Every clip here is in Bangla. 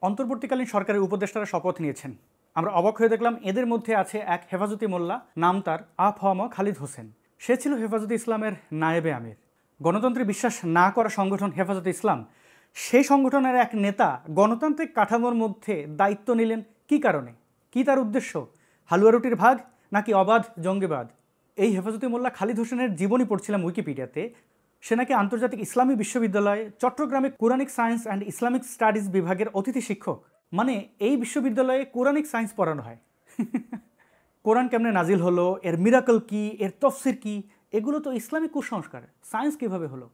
অন্তর্বর্তীকালীন সরকারের উপদেষ্টারা শপথ নিয়েছেন। আমরা অবাক হয়ে দেখলাম এদের মধ্যে আছে এক হেফাজতি মোল্লা, নাম তার আফম খালিদ হোসেন। সে ছিল হেফাজতে ইসলামের নায়েবে আমির। গণতন্ত্রে বিশ্বাস না করা সংগঠন হেফাজতে ইসলাম, সেই সংগঠনের এক নেতা গণতান্ত্রিক কাঠামোর মধ্যে দায়িত্ব নিলেন কী কারণে? কী তার উদ্দেশ্য? হালুয়া রুটির ভাগ নাকি অবাধ জঙ্গিবাদ? এই হেফাজতি মোল্লা খালিদ হোসেনের জীবনী পড়ছিলাম উইকিপিডিয়াতে। সে নাকি আন্তর্জাতিক ইসলামী বিশ্ববিদ্যালয়ে চট্টগ্রামে Quranic science and Islamic studies বিভাগের অতিথি শিক্ষক। মানে এই বিশ্ববিদ্যালয়ে কোরআনিক সায়েন্স পড়ানো হয়। কোরআন কেমনে নাজিল হলো, এর মিরাকল কি, এর তফসির কি, এগুলো তো ইসলামিক কুসংস্কার। সায়েন্স কিভাবে হলো?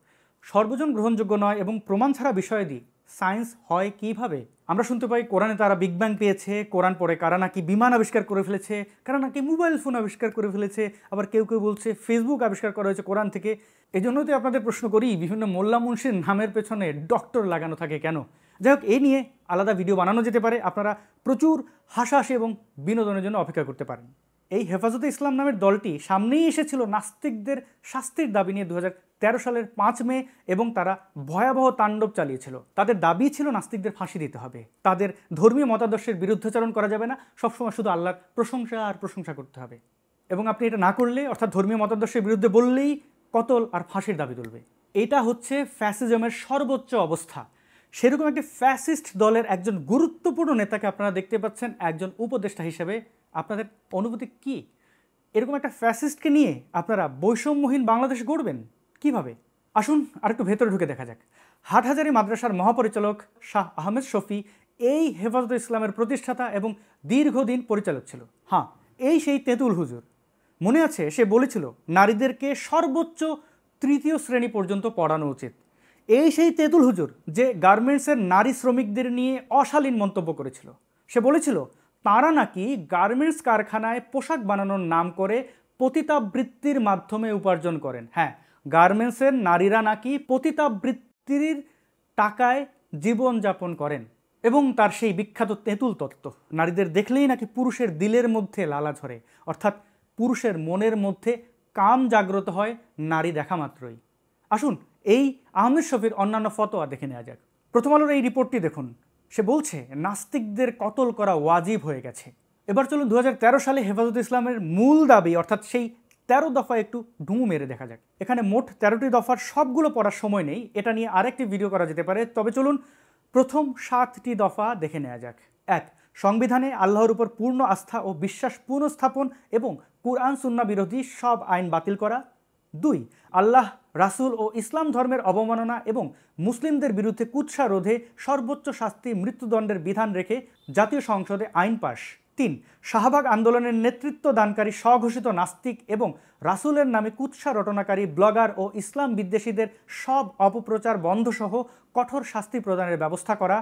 সর্বজন গ্রহণযোগ্য নয় এবং প্রমাণ ছাড়া বিষয়াদি সায়েন্স হয় কিভাবে? আমরা শুনতে পাই কোরআনে তারা বিগ ব্যাং পেয়েছে, কোরআন পড়ে কারা নাকি বিমান আবিষ্কার করে ফেলেছে, কারা নাকি মোবাইল ফোন আবিষ্কার করে ফেলেছে, আবার কেউ কেউ বলছে ফেসবুক আবিষ্কার করা হয়েছে কোরআন থেকে। এই জন্যই তো আপনাদের প্রশ্ন করি, বিভিন্ন মোল্লা মুন্সির নামের পেছনে ডক্টর লাগানো থাকে কেন? যাই হোক, এই নিয়ে আলাদা ভিডিও বানানো যেতে পারে, আপনারা প্রচুর হাসাহাসি এবং বিনোদনের জন্য অপেক্ষা করতে পারেন। এই হেফাজতে ইসলাম নামের দলটি সামনেই এসেছিল নাস্তিকদের শাস্তির দাবি নিয়ে 2013 সালের 5 মে, এবং তারা ভয়াবহ তাণ্ডব চালিয়েছিল। তাদের দাবি ছিল নাস্তিকদের ফাঁসি দিতে হবে, তাদের ধর্মীয় মতাদর্শের বিরুদ্ধাচরণ করা যাবে না, সবসময় শুধু আল্লাহর প্রশংসা আর প্রশংসা করতে হবে, এবং আপনি এটা না করলে, অর্থাৎ ধর্মীয় মতাদর্শের বিরুদ্ধে বললেই কতল আর ফাঁসির দাবি তুলবে। এটা হচ্ছে ফ্যাসিজমের সর্বোচ্চ অবস্থা। সেরকম একটি ফ্যাসিস্ট দলের একজন গুরুত্বপূর্ণ নেতাকে আপনারা দেখতে পাচ্ছেন একজন উপদেষ্টা হিসেবে। আপনাদের অনুভূতি কি? এরকম একটা ফ্যাসিস্টকে নিয়ে আপনারা বৈষম্যহীন বাংলাদেশ গড়বেন কিভাবে? আসুন আরেকটু ভেতরে ঢুকে দেখা যাক। হাটহাজারী মাদ্রাসার মহাপরিচালক শাহ আহমেদ শফি এই হেফাজতে ইসলামের প্রতিষ্ঠাতা এবং দীর্ঘদিন পরিচালক ছিল। হ্যাঁ, এই সেই তেঁতুল হুজুর। মনে আছে, সে বলেছিল নারীদেরকে সর্বোচ্চ 3য় শ্রেণী পর্যন্ত পড়ানো উচিত। এই সেই তেঁতুল হুজুর যে গার্মেন্টসের নারী শ্রমিকদের নিয়ে অশালীন মন্তব্য করেছিল। সে বলেছিল তারা নাকি গার্মেন্টস কারখানায় পোশাক বানানোর নাম করে পতিতাবৃত্তির মাধ্যমে উপার্জন করেন। হ্যাঁ, গার্মেন্টসের নারীরা নাকি পতিতাবৃত্তির টাকায় জীবনযাপন করেন। এবং তার সেই বিখ্যাত তেঁতুল তত্ত্ব, নারীদের দেখলেই নাকি পুরুষের দিলের মধ্যে লালা ঝরে, অর্থাৎ পুরুষের মনের মধ্যে কাম জাগ্রত হয় নারী দেখা মাত্রই। আসুন এই আহমেদ শফির অন্যান্য ফতোয়া দেখে নেওয়া যাক। প্রথম আলোর এই রিপোর্টটি দেখুন। সে বলছে নাস্তিকদের কতল করা ওয়াজিব হয়ে গেছে। এবার চলুন 2013 সালে হেফাজতে ইসলামের মূল দাবি, অর্থাৎ সেই 13 দফা একটু ঢুঁ মেরে দেখা যাক। এখানে মোট 13টি দফার সবগুলো পড়ার সময় নেই, এটা নিয়ে আরেকটি ভিডিও করা যেতে পারে। তবে চলুন প্রথম 7টি দফা দেখে নেওয়া যাক। 1. সংবিধানে আল্লাহর উপর পূর্ণ আস্থা ও বিশ্বাস পুনঃস্থাপন এবং কুরআন সুন্নাহ বিরোধী সব আইন বাতিল করা। 2. আল্লাহ, রাসূল ও ইসলাম ধর্মের অবমাননা এবং মুসলিমদের বিরুদ্ধে কুৎসা রোধে সর্বোচ্চ শাস্তি মৃত্যুদণ্ডের বিধান রেখে জাতীয় সংসদে আইন পাশ। 3. শাহবাগ আন্দোলনের নেতৃত্ব দানকারী স্বঘোষিত নাস্তিক এবং রাসূলের নামে কুৎসা রটনাকারী ব্লগার ও ইসলাম বিদ্বেষীদের সব অপপ্রচার বন্ধসহ কঠোর শাস্তি প্রদানের ব্যবস্থা করা।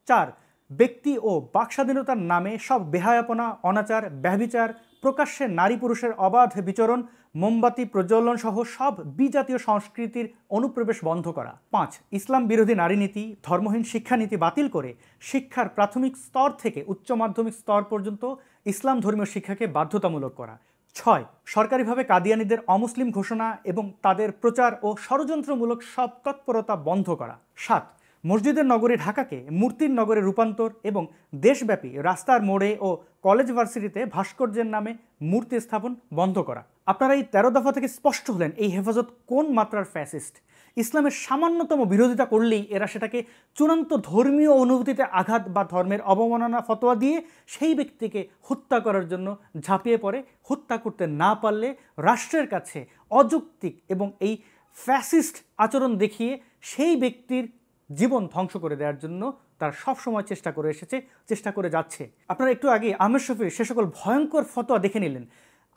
4. ব্যক্তি ও বাকস্বাধীনতার নামে সব বেহায়াপনা, অনাচার, ব্যভিচার, প্রকাশ্যে নারী পুরুষের অবাধ বিচরণ, মোমবাতি প্রজ্বলন সহ সব বিজাতীয় সংস্কৃতির অনুপ্রবেশ বন্ধ করা। 5. ইসলাম বিরোধী নারীনীতি, ধর্মহীন শিক্ষানীতি বাতিল করে শিক্ষার প্রাথমিক স্তর থেকে উচ্চ মাধ্যমিক স্তর পর্যন্ত ইসলাম ধর্মীয় শিক্ষাকে বাধ্যতামূলক করা। 6. সরকারিভাবে কাদিয়ানীদের অমুসলিম ঘোষণা এবং তাদের প্রচার ও ষড়যন্ত্রমূলক সব তৎপরতা বন্ধ করা। 7. মসজিদের নগরী ঢাকাকে মূর্তির নগরে রূপান্তর এবং দেশব্যাপী রাস্তার মোড়ে ও কলেজ ভার্সিটিতে ভাস্কর্যের নামে মূর্তি স্থাপন বন্ধ করা। আপনারা এই 13 দফা থেকে স্পষ্ট হলেন এই হেফাজত কোন মাত্রার ফ্যাসিস্ট। ইসলামের সামান্যতম বিরোধিতা করলেই এরা সেটাকে চূড়ান্ত ধর্মীয় অনুভূতিতে আঘাত বা ধর্মের অবমাননা ফতোয়া দিয়ে সেই ব্যক্তিকে হত্যা করার জন্য ঝাঁপিয়ে পড়ে। হত্যা করতে না পারলে রাষ্ট্রের কাছে অযৌক্তিক এবং এই ফ্যাসিস্ট আচরণ দেখিয়ে সেই ব্যক্তির জীবন ধ্বংস করে দেওয়ার জন্য তারা সবসময় চেষ্টা করে এসেছে, চেষ্টা করে যাচ্ছে। আপনারা একটু আগে আহমেদ শফির সে সকল ভয়ঙ্কর ফতোয়া দেখে নিলেন।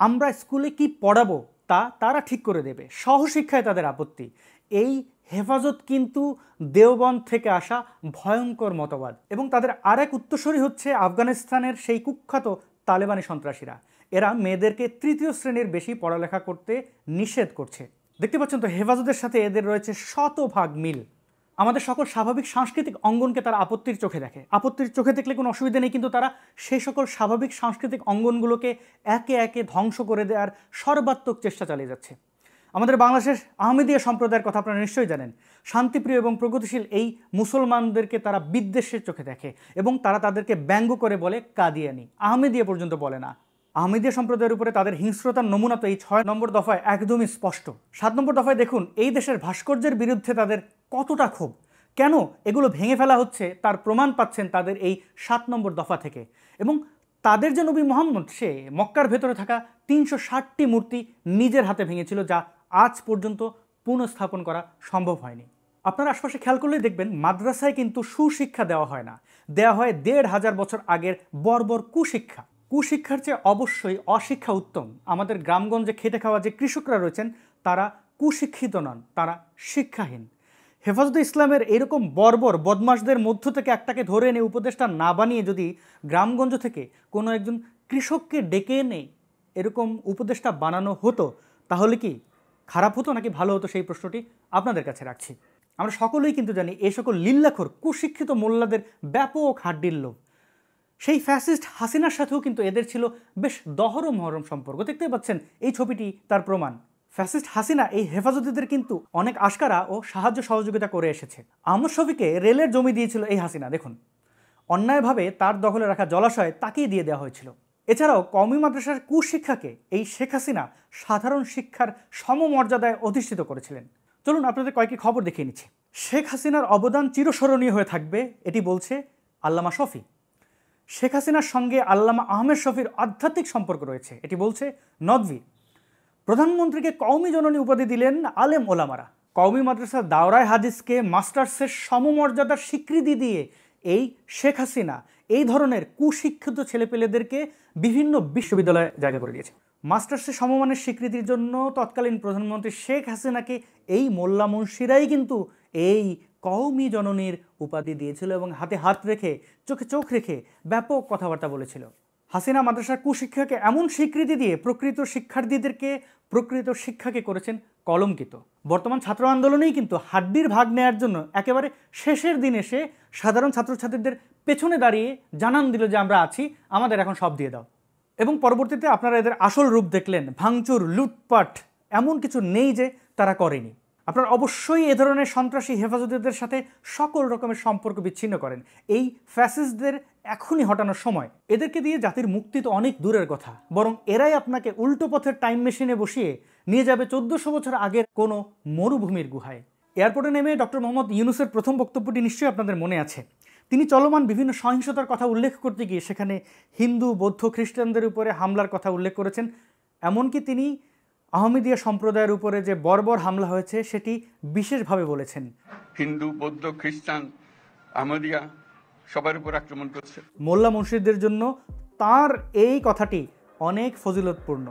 আমরা স্কুলে কি পড়াবো তা তারা ঠিক করে দেবে, সহশিক্ষায় তাদের আপত্তি। এই হেফাজত কিন্তু দেওবন্দ থেকে আসা ভয়ঙ্কর মতবাদ, এবং তাদের আরেক উত্তরসূরি হচ্ছে আফগানিস্তানের সেই কুখ্যাত তালেবানি সন্ত্রাসীরা। এরা মেয়েদেরকে 3য় শ্রেণীর বেশি পড়ালেখা করতে নিষেধ করছে। দেখতে পাচ্ছেন তো, হেফাজতের সাথে এদের রয়েছে শতভাগ মিল। আমাদের সকল স্বাভাবিক সাংস্কৃতিক অঙ্গনকে তারা আপত্তির চোখে দেখে। আপত্তির চোখে দেখলে কোনো অসুবিধা নেই, কিন্তু তারা সেই সকল স্বাভাবিক সাংস্কৃতিক অঙ্গনগুলোকে একে একে ধ্বংস করে দেওয়ার সর্বাত্মক চেষ্টা চালিয়ে যাচ্ছে। আমাদের বাংলাদেশের আহমেদিয়া সম্প্রদায়ের কথা আপনারা নিশ্চয়ই জানেন। শান্তিপ্রিয় এবং প্রগতিশীল এই মুসলমানদেরকে তারা বিদ্বেষের চোখে দেখে এবং তারা তাদেরকে ব্যঙ্গ করে বলে কাদিয়ানি। আহমেদিয়া পর্যন্ত বলে না। আহমেদিয়া সম্প্রদায়ের উপরে তাদের হিংস্রতার নমুনা তো এই 6 নম্বর দফায় একদমই স্পষ্ট। 7 নম্বর দফায় দেখুন এই দেশের ভাস্কর্যের বিরুদ্ধে তাদের কতটা ক্ষোভ। কেন এগুলো ভেঙে ফেলা হচ্ছে তার প্রমাণ পাচ্ছেন তাদের এই 7 নম্বর দফা থেকে। এবং তাদের যে নবী মোহাম্মদ, সে মক্কার ভেতরে থাকা 360টি মূর্তি নিজের হাতে ভেঙেছিল, যা আজ পর্যন্ত পুনঃস্থাপন করা সম্ভব হয়নি। আপনার আশপাশে খেয়াল করলেই দেখবেন মাদ্রাসায় কিন্তু সুশিক্ষা দেওয়া হয় না, দেওয়া হয় 1500 বছর আগের বর্বর কুশিক্ষা। কুশিক্ষার চেয়ে অবশ্যই অশিক্ষা উত্তম। আমাদের গ্রামগঞ্জে খেটে খাওয়া যে কৃষকরা রয়েছেন তারা কুশিক্ষিত নন, তারা শিক্ষাহীন। হেফাজতে ইসলামের এরকম বর্বর বদমাশদের মধ্য থেকে একটাকে ধরে এনে উপদেষ্টা না বানিয়ে যদি গ্রামগঞ্জ থেকে কোনো একজন কৃষককে ডেকে এনে এরকম উপদেষ্টা বানানো হতো, তাহলে কি খারাপ হতো নাকি ভালো হতো, সেই প্রশ্নটি আপনাদের কাছে রাখছি। আমরা সকলেই কিন্তু জানি এই সকল লিল্লাখোর কুশিক্ষিত মোল্লাদের ব্যাপক হাড্ডির লোভ। সেই ফ্যাসিস্ট হাসিনার সাথেও কিন্তু এদের ছিল বেশ দহরম মহরম সম্পর্ক। দেখতে পাচ্ছেন এই ছবিটি তার প্রমাণ। ফ্যাসিস্ট হাসিনা এই হেফাজতিদের কিন্তু অনেক আশকারা ও সাহায্য সহযোগিতা করে এসেছে। আহমদ শফিকে রেলের জমি দিয়েছিল এই হাসিনা। দেখুন, অন্যায়ভাবে তার দখলে রাখা জলাশয় তাকেই দিয়ে দেওয়া হয়েছিল। এছাড়াও কওমি মাদ্রাসার কুশিক্ষাকে এই শেখ হাসিনা সাধারণ শিক্ষার সমমর্যাদায় অধিষ্ঠিত করেছিলেন। চলুন আপনাদের কয়েকটি খবর দেখিয়ে নিচ্ছি। শেখ হাসিনার অবদান চিরস্মরণীয় হয়ে থাকবে, এটি বলছে আল্লামা শফি। শেখ হাসিনার সঙ্গে আল্লামা আহমেদ শফির আধ্যাত্মিক সম্পর্ক রয়েছে, এটি বলছে নদভী। প্রধানমন্ত্রীকে কওমি জননী উপাধি দিলেন আলেম ওলামারা। কওমি মাদ্রাসা দাওরায় হাদিসকে মাস্টার্সের সমমর্যাদার স্বীকৃতি দিয়ে এই শেখ হাসিনা এই ধরনের কুশিক্ষিত ছেলেপেলেদেরকে বিভিন্ন বিশ্ববিদ্যালয়ে জায়গা করে দিয়েছে। মাস্টার্সের সমমানের স্বীকৃতির জন্য তৎকালীন প্রধানমন্ত্রী শেখ হাসিনাকে এই মোল্লা মুন্সিরাই কিন্তু এই কওমি জননীর উপাধি দিয়েছিল এবং হাতে হাত রেখে চোখে চোখ রেখে ব্যাপক কথাবার্তা বলেছিল। হাসিনা মাদ্রাসার কুশিক্ষাকে এমন স্বীকৃতি দিয়ে প্রকৃত শিক্ষার্থীদেরকে, প্রকৃত শিক্ষাকে করেছেন কলঙ্কিত। বর্তমান ছাত্র আন্দোলনেই কিন্তু হাড্ডির ভাগ নেয়ার জন্য একেবারে শেষের দিন এসে সাধারণ ছাত্রছাত্রীদের পেছনে দাঁড়িয়ে জানান দিল যে আমরা আছি, আমাদের এখন সব দিয়ে দাও। এবং পরবর্তীতে আপনারা এদের আসল রূপ দেখলেন। ভাঙচুর, লুটপাট এমন কিছু নেই যে তারা করেনি। আপনারা অবশ্যই এ ধরনের সন্ত্রাসী হেফাজতিদের সাথে সকল রকমের সম্পর্ক বিচ্ছিন্ন করেন। এই ফ্যাসিস্টদের এখনই হটানোর সময়। এদেরকে দিয়ে জাতির মুক্তি তো অনেক দূরের কথা, বরং এরাই আপনাকে উল্টো পথের টাইম মেশিনে বসিয়ে নিয়ে যাবে 1400 বছর আগের কোনো মরুভূমির গুহায়। এয়ারপোর্টে নেমে ডক্টর মোহাম্মদ ইউনূসের প্রথম বক্তব্যটি নিশ্চয়ই আপনাদের মনে আছে। তিনি চলমান বিভিন্ন সহিংসতার কথা উল্লেখ করতে গিয়ে সেখানে হিন্দু, বৌদ্ধ, খ্রিস্টানদের উপরে হামলার কথা উল্লেখ করেছেন। এমনকি তিনি আহমেদিয়া সম্প্রদায়ের উপরে যে বর্বর হামলা হয়েছে সেটি বিশেষভাবে বলেছেন। হিন্দু, বৌদ্ধ, খ্রিস্টান, আহমেদিয়া সবার উপর আক্রমণ করছে। মোল্লা মুর্শিদদের জন্য তার এই কথাটি অনেক ফজিলতপূর্ণ।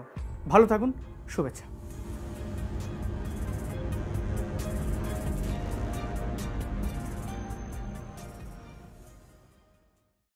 ভালো থাকুন, শুভেচ্ছা।